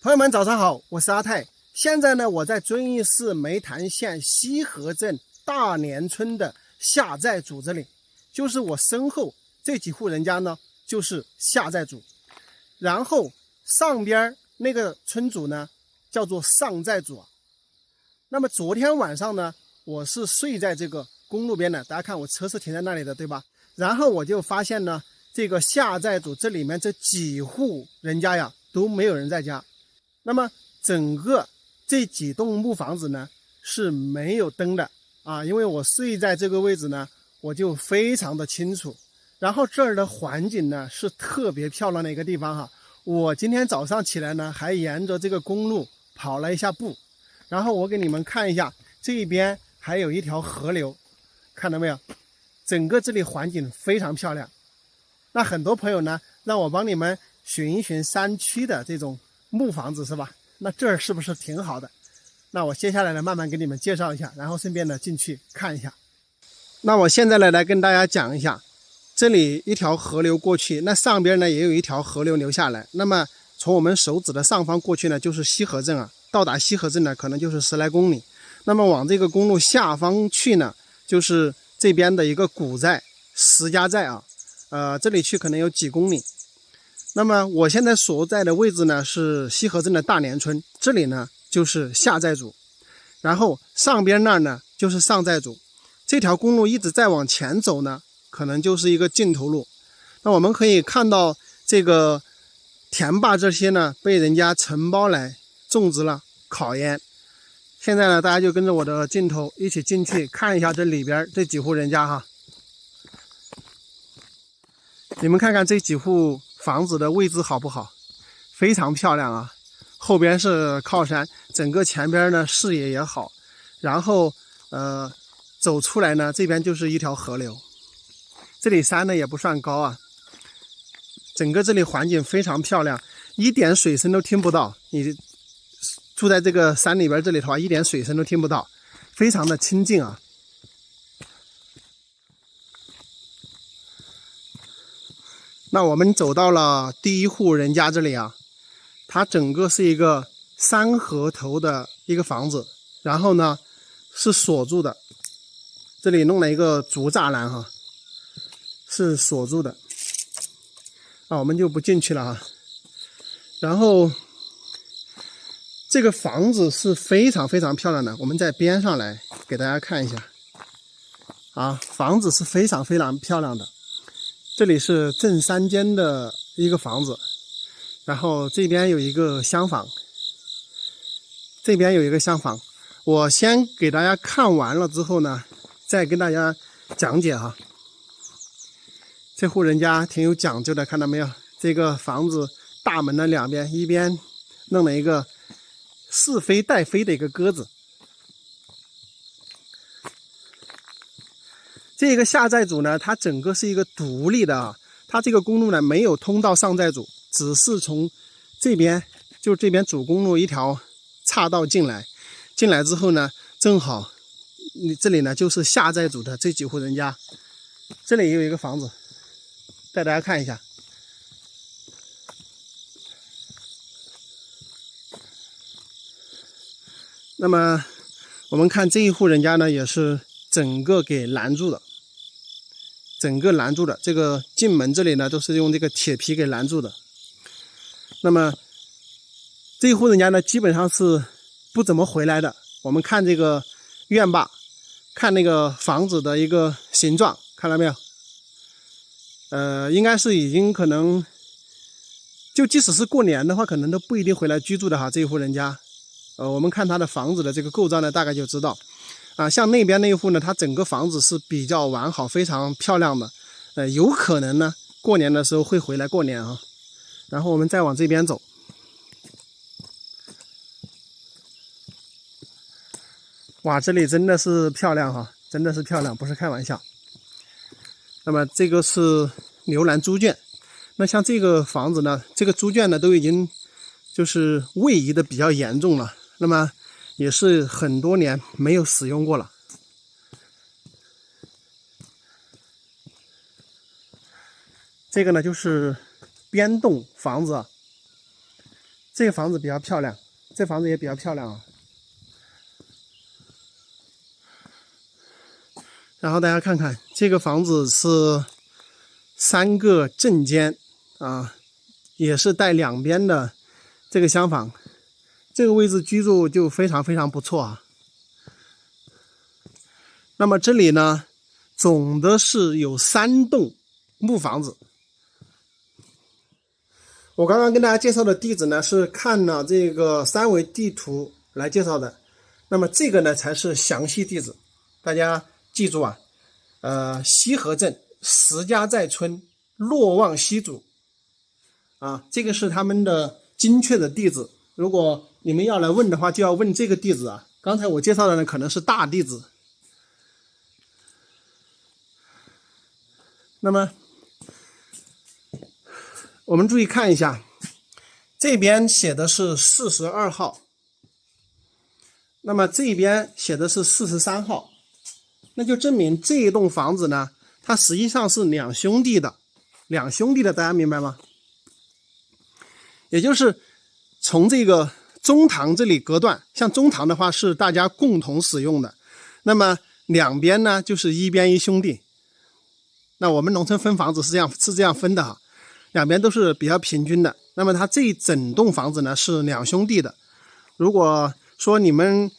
朋友们，早上好，我是阿泰。现在呢，我在遵义市梅潭县西河镇大年村的下寨组这里，就是我身后这几户人家呢，就是下寨组。然后上边那个村主呢，叫做上寨组。那么昨天晚上呢，我是睡在这个公路边的，大家看我车是停在那里的，对吧？然后我就发现呢，这个下寨组这里面这几户人家呀，都没有人在家。那么整个这几栋木房子呢是没有灯的啊，因为我睡在这个位置呢，我就非常的清楚。然后这儿的环境呢是特别漂亮的一个地方哈。我今天早上起来呢，还沿着这个公路跑了一下步，然后我给你们看一下，这边还有一条河流，看到没有？整个这里环境非常漂亮。那很多朋友呢，让我帮你们寻一寻山区的这种木房子是吧？那这儿是不是挺好的？那我接下来呢，慢慢给你们介绍一下，然后顺便呢进去看一下。那我现在呢来跟大家讲一下，这里一条河流过去，那上边呢也有一条河流流下来。那么从我们手指的上方过去呢，就是西河镇啊。到达西河镇呢，可能就是10来公里。那么往这个公路下方去呢，就是这边的一个古寨石家寨啊。这里去可能有几公里。那么我现在所在的位置呢是西河镇的大年村，这里呢就是下寨组，然后上边那儿呢就是上寨组。这条公路一直再往前走呢，可能就是一个尽头路。那我们可以看到这个田坝这些呢被人家承包来种植了烤烟。现在呢大家就跟着我的镜头一起进去看一下这里边这几户人家哈。你们看看这几户房子的位置好不好？非常漂亮啊！后边是靠山，整个前边呢视野也好。然后走出来呢，这边就是一条河流。这里山呢也不算高啊，整个这里环境非常漂亮，一点水声都听不到。你住在这个山里边这里的话，一点水声都听不到，非常的清静啊。那我们走到了第一户人家这里啊，它整个是一个3合头的一个房子，然后呢是锁住的，这里弄了一个竹栅栏哈，是锁住的。我们就不进去了哈。然后这个房子是非常非常漂亮的，我们在边上来给大家看一下啊，房子是非常非常漂亮的。这里是正3间的一个房子，然后这边有一个厢房，这边有一个厢房。我先给大家看完了之后呢，再跟大家讲解哈。这户人家挺有讲究的，看到没有？这个房子大门的两边，一边弄了一个是飞带飞的一个鸽子。这个下寨组呢，它整个是一个独立的啊，它这个公路呢没有通到上寨组，只是从这边，就这边主公路一条岔道进来之后呢，正好这里呢就是下寨组的这几户人家。这里也有一个房子，带大家看一下。那么我们看这一户人家呢，也是整个给拦住的。这个进门这里呢都是用这个铁皮给拦住的。那么这一户人家呢基本上是不怎么回来的。我们看这个院坝，看那个房子的一个形状，看到没有？应该是已经可能就即使是过年的话，可能都不一定回来居住的哈。这一户人家我们看他的房子的这个构造呢，大概就知道像那边那一户呢，它整个房子是比较完好，非常漂亮的。有可能呢，过年的时候会回来过年啊。然后我们再往这边走，哇，这里真的是漂亮哈，真的是漂亮，不是开玩笑。那么这个是牛栏猪圈，那像这个房子呢，这个猪圈呢都已经就是位移的比较严重了，那么也是很多年没有使用过了。这个呢就是边栋房子这个房子比较漂亮，这房子也比较漂亮啊。然后大家看看，这个房子是3个正间啊，也是带2边的这个厢房，这个位置居住就非常非常不错啊。那么这里呢，总的是有3栋木房子。我刚刚跟大家介绍的地址呢，是看了这个3维地图来介绍的。那么这个呢，才是详细地址，大家记住啊。西河镇石家寨村洛望西组啊，这个是他们的精确的地址。如果你们要来问的话，就要问这个地址啊。刚才我介绍的呢，可能是大地址。那么我们注意看一下，这边写的是42号，那么这边写的是43号。那就证明这一栋房子呢，它实际上是2兄弟的，大家明白吗？也就是从这个中堂这里隔断，像中堂的话是大家共同使用的，那么两边呢就是一边一兄弟。那我们农村分房子是这样分的哈，两边都是比较平均的。那么它这一整栋房子呢是2兄弟的。如果说你们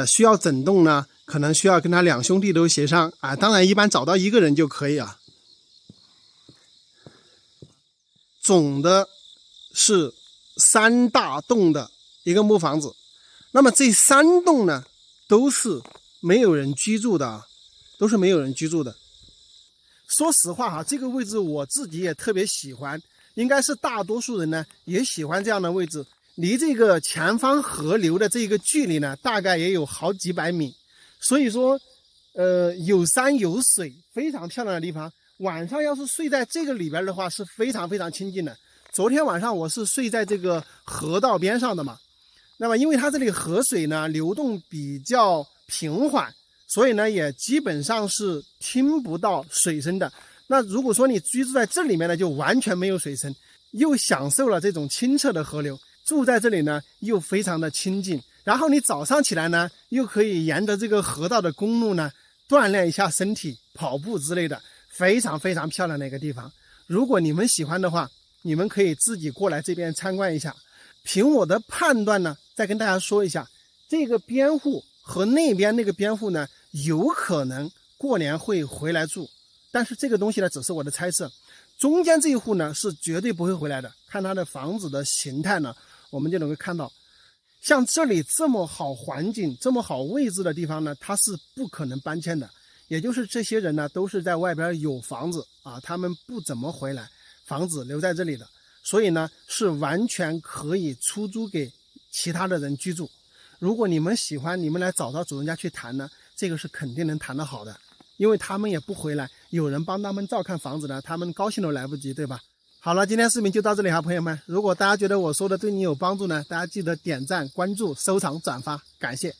需要整栋呢，可能需要跟他2兄弟都协商啊，当然一般找到1个人就可以啊。总的是3大栋的一个木房子，那么这3栋呢都是没有人居住的啊，都是没有人居住的。说实话哈，这个位置我自己也特别喜欢，应该是大多数人呢也喜欢这样的位置。离这个前方河流的这个距离呢，大概也有好几百米，所以说，有山有水，非常漂亮的地方。晚上要是睡在这个里边的话，是非常非常清静的。昨天晚上我是睡在这个河道边上的嘛，那么因为它这里河水呢流动比较平缓，所以呢也基本上是听不到水声的。那如果说你居住在这里面呢，就完全没有水声，又享受了这种清澈的河流。住在这里呢又非常的清静，然后你早上起来呢又可以沿着这个河道的公路呢锻炼一下身体，跑步之类的，非常非常漂亮的一个地方。如果你们喜欢的话，你们可以自己过来这边参观一下。凭我的判断呢，再跟大家说一下，这个边户和那边那个边户呢有可能过年会回来住，但是这个东西呢只是我的猜测。中间这一户呢是绝对不会回来的，看它的房子的形态呢，我们就能够看到，像这里这么好环境、这么好位置的地方呢，它是不可能搬迁的。也就是这些人呢，都是在外边有房子啊，他们不怎么回来，房子留在这里的，所以呢，是完全可以出租给其他的人居住。如果你们喜欢，你们来找到主人家去谈呢，这个是肯定能谈得好的，因为他们也不回来，有人帮他们照看房子呢，他们高兴都来不及，对吧？好了，今天视频就到这里哈，朋友们。如果大家觉得我说的对你有帮助呢，大家记得点赞、关注、收藏、转发，感谢。